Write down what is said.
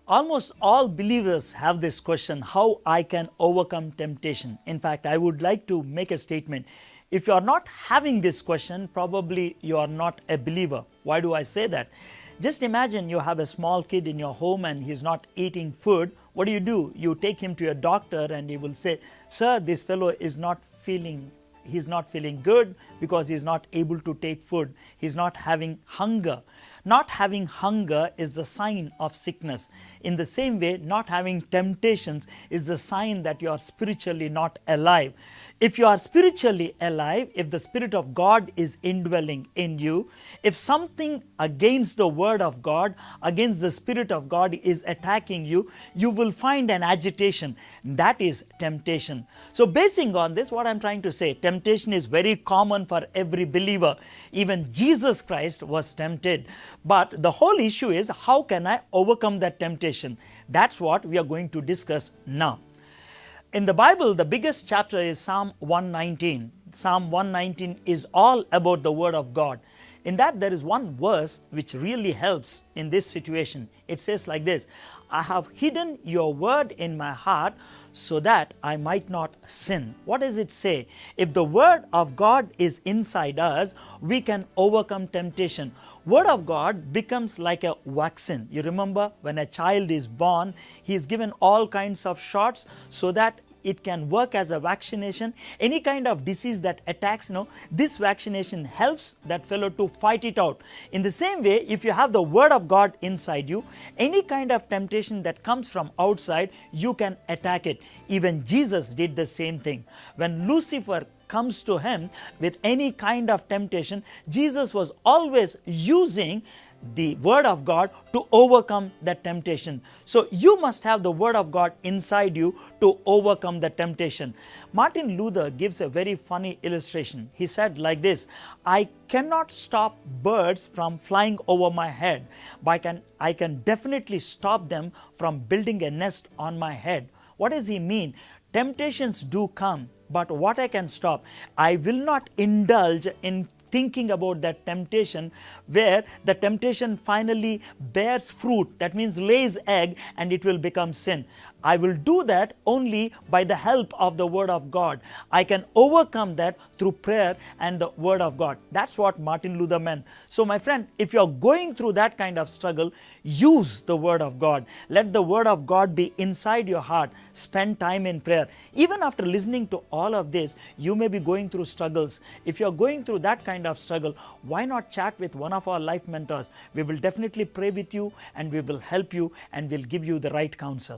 Almost all believers have this question, how I can overcome temptation. In fact, I would like to make a statement. If you are not having this question, probably you are not a believer. Why do I say that? Just imagine you have a small kid in your home and he's not eating food. What do? You take him to a doctor and he will say, "Sir, this fellow is not feeling good because he's not able to take food. He's not having hunger." Not having hunger is the sign of sickness. In the same way, not having temptations is the sign that you are spiritually not alive. If you are spiritually alive, if the Spirit of God is indwelling in you, if something against the Word of God, against the Spirit of God is attacking you, you will find an agitation. That is temptation. So basing on this, what I'm trying to say, temptation is very common for every believer. Even Jesus Christ was tempted. But the whole issue is, how can I overcome that temptation? That's what we are going to discuss now. In the Bible, the biggest chapter is Psalm 119. Psalm 119 is all about the Word of God. In that, there is one verse which really helps in this situation. It says like this, "I have hidden your word in my heart so that I might not sin." What does it say? If the Word of God is inside us, we can overcome temptation. Word of God becomes like a vaccine. You remember when a child is born, he is given all kinds of shots so that it can work as a vaccination. Any kind of disease that attacks, this vaccination helps that fellow to fight it out. In the same way, if you have the Word of God inside you, any kind of temptation that comes from outside, you can attack it. Even Jesus did the same thing. When Lucifer comes to him with any kind of temptation, Jesus was always using the Word of God to overcome that temptation. So you must have the Word of God inside you to overcome the temptation. Martin Luther gives a very funny illustration. He said like this, "I cannot stop birds from flying over my head, but I can definitely stop them from building a nest on my head." What does he mean? Temptations do come, but what I can stop, I will not indulge in thinking about that temptation where the temptation finally bears fruit, that means lays egg, and it will become sin. I will do that only by the help of the Word of God. I can overcome that through prayer and the Word of God. That's what Martin Luther meant. So my friend, if you're going through that kind of struggle, use the Word of God. Let the Word of God be inside your heart. Spend time in prayer. Even after listening to all of this, you may be going through struggles. If you're going through that kind of struggle, why not chat with one of our life mentors? We will definitely pray with you and we will help you and we'll give you the right counsel.